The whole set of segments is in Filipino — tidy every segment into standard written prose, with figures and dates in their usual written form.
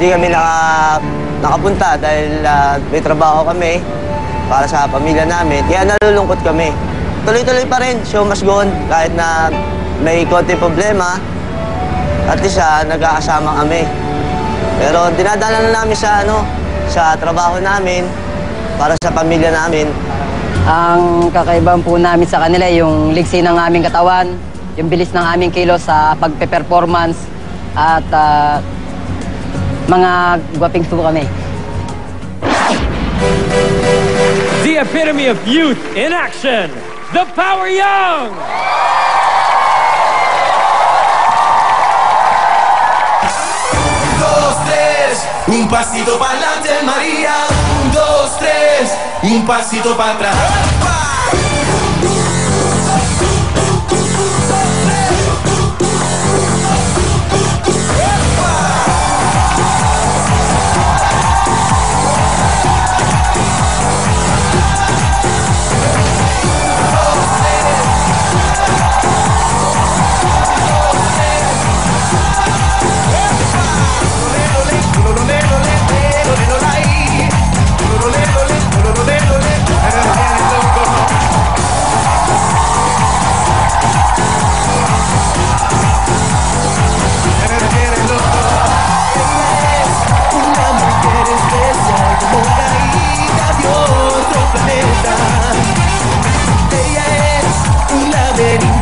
Hindi kami nakapunta dahil may trabaho kami para sa pamilya namin. Kaya nalulungkot kami. Tuloy-tuloy pa rin, show must go on. Kahit na may konti problema, at least nagkakasama kami. Pero dinadala na namin sa trabaho namin, para sa pamilya namin. Ang kakaibahan po namin sa kanila, yung liksi ng aming katawan, yung bilis ng aming kilos sa pagpe-performance, at mga gwaping po kami. The epitome of youth in action, the Power Young! Un pasito para adelante, María. 1, 2, 3. Un pasito para atrás.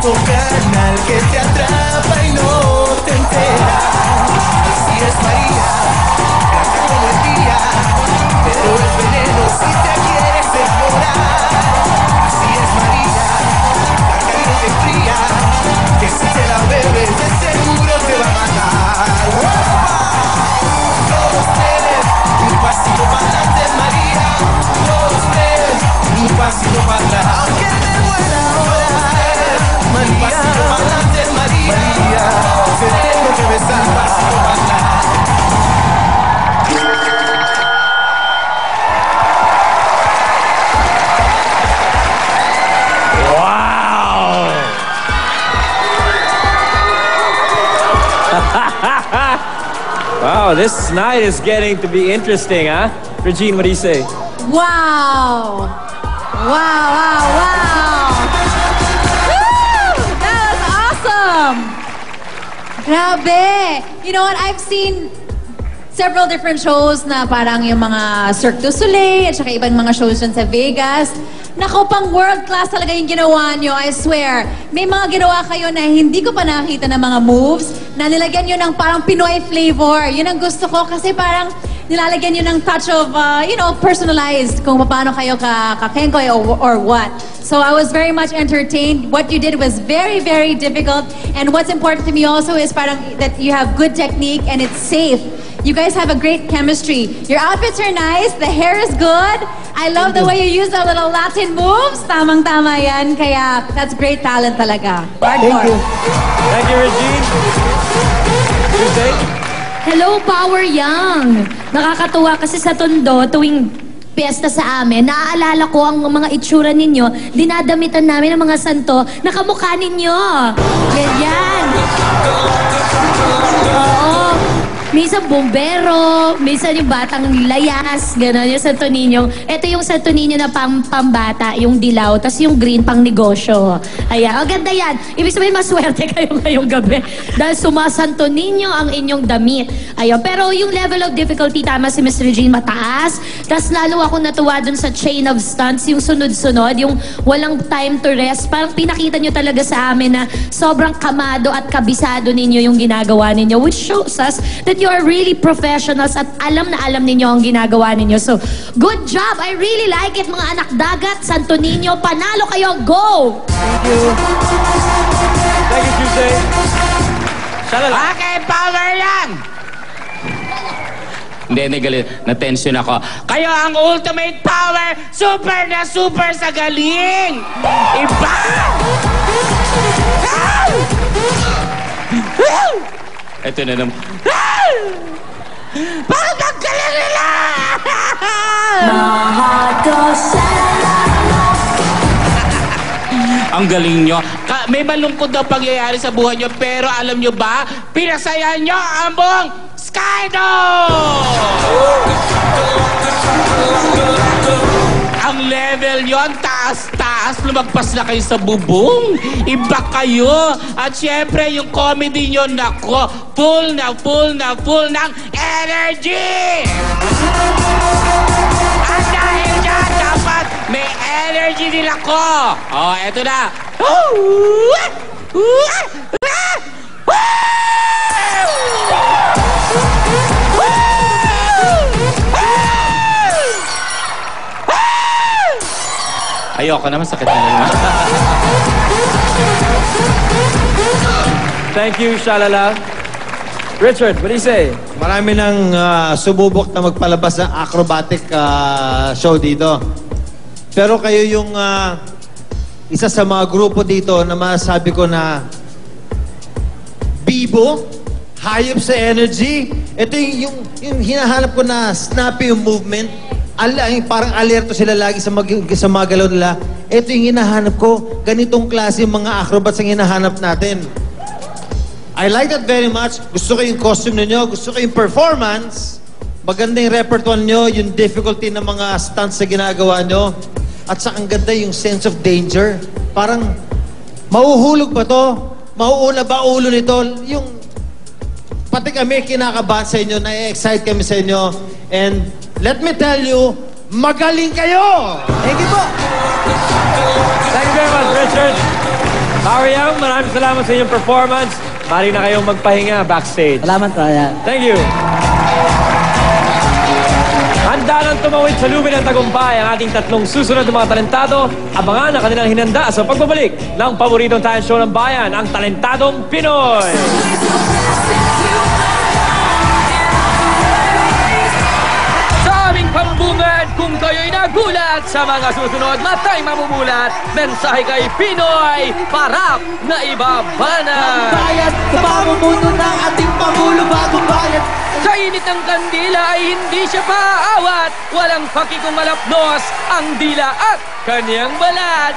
Canal que te atrapa y no te enteras. Así es María, blanca como el día, pero es veneno si te quieres devorar. Así es María, la caliente y fría, que si te la bebes de seguro te va a matar. 2, 3, un pasito para adelante, María. 2, 3, un pasito para atrás. Aunque me muera ahora. Un pasito para adelante, María. Te tengo que besar, un pasito para atrás. Wow! Wow, this night is getting to be interesting, huh? Regine, what do you say? Wow! Wow, wow, wow! Grabe! You know what? I've seen several different shows na parang yung mga Cirque du Soleil at saka ibang mga shows dyan sa Vegas. Naku, pang world class talaga yung ginawa nyo, I swear. May mga ginawa kayo na hindi ko pa nakita ng mga moves na nilagyan nyo ng parang Pinoy flavor. Yun ang gusto ko kasi parang nilalagyan nyo ng touch of, personalized kung paano kayo kakengkoy or what. So I was very much entertained. What you did was very, very difficult. And what's important to me also is parang that you have good technique and it's safe. You guys have a great chemistry. Your outfits are nice. The hair is good. I love the way you use the little Latin moves. Tamang-tama yan. Kaya that's great talent talaga. Hardcore. Thank you. Thank you, Regine. Tuesday? Hello, Power Young! Nakakatuwa kasi sa Tondo, tuwing piyesta sa amin, naaalala ko ang mga itsura ninyo, dinadamitan namin ng mga santo na kamukha ninyo. Ganyan. Oo. Minsan bombero, minsan yung batang layas, gano'n yung Santo Niño. Ito yung Santo Niño na pambata, yung dilaw, tas yung green pang negosyo. Ayan, ang ganda yan. Ibig sabihin, maswerte kayo ngayong gabi. Dahil sumasanto Niño ang inyong damit. Ayan, pero yung level of difficulty, tama si Miss Regine, mataas. Tas lalo ako natuwa dun sa chain of stunts, yung sunod-sunod, yung walang time to rest. Parang pinakita nyo talaga sa amin na sobrang kamado at kabisado ninyo yung ginagawa ninyo, which shows us that you are really professionals at alam na alam ninyo ang ginagawa ninyo. So, good job! I really like it, mga anak dagat, Santo Niño. Panalo kayo! Go! Thank you. Thank you, Tuesday. Shalala. Okay, Power Young! Hindi, galit. Na-tension ako. Kayo ang ultimate power! Super na super sa galing! Iba! Ito na naman. Bakit ang galing nila? Ang galing nyo. May malungkot daw pangyayari sa buhay nyo, pero alam nyo ba, pinasaya nyo ang buong Skydome! taas, lumagpas na kayo sa bubong. Iba kayo. At syempre, yung comedy nyo, nako, full ng energy! At dahil dyan, dapat may energy din ako. Oh, eto na. Ayoko naman, sakit na naman. Thank you, Shalala. Richard, what do you say? Marami nang sububok na magpalabas ng acrobatic show dito. Pero kayo yung isa sa mga grupo dito na masasabi ko na bibo, hayop sa energy. Ito yung hinahanap ko na snappy yung movement. Parang alerto sila lagi sa mga galaw nila. Ito yung hinahanap ko. Ganitong klase yung mga acrobats ang hinahanap natin. I like that very much. Gusto ko yung costume ninyo, gusto ko yung performance. Maganda yung repertoire nyo, yung difficulty ng mga stunts na ginagawa nyo. At saka ang ganda yung sense of danger. Parang, mauhulog ba to? Mauuna ba ulo nito? Yung, pati kami kinakabahan sa inyo, na-excite kami sa inyo. And let me tell you, magaling kayo! Thank you po! Thank you very much, Richard. Mariam, maraming salamat sa inyong performance. Mari na kayong magpahinga backstage. Salamat, Ryan. Thank you. Handa nang tumawid sa lubid ng tagumpay ang ating tatlong susunod na mga talentado. Abangan ang kanilang hinanda sa pagbabalik ng paboritong talent show ng bayan, ang Talentadong Pinoy. Sa aming pambungad, kung kayo'y nagulat sa mga susunod na tayo mamumulat, mensahe kay Pinoy, parap na ibabanat. Bayad sa pamumuno ng ating Pangulo, bagong bayad. Sa init ng kandila ay hindi siya paaawat. Walang pakikong malapnos ang dila at kanyang balat.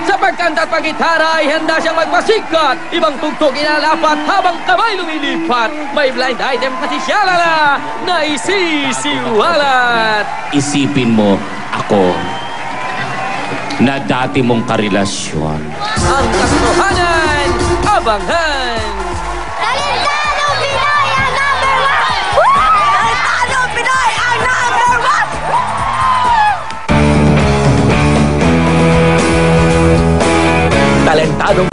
Sa pagkanta at paggitara ay handa siyang magpasikat. Ibang tugtog inalapat habang kamay lumilipat. May blind item kasi siya na isisiwalat. Isipin mo ako na dati mong karelasyon. Ang katotohanan, abangan! Talentadong Pinoy ang number one! Talentadong Pinoy ang number one! Talentadong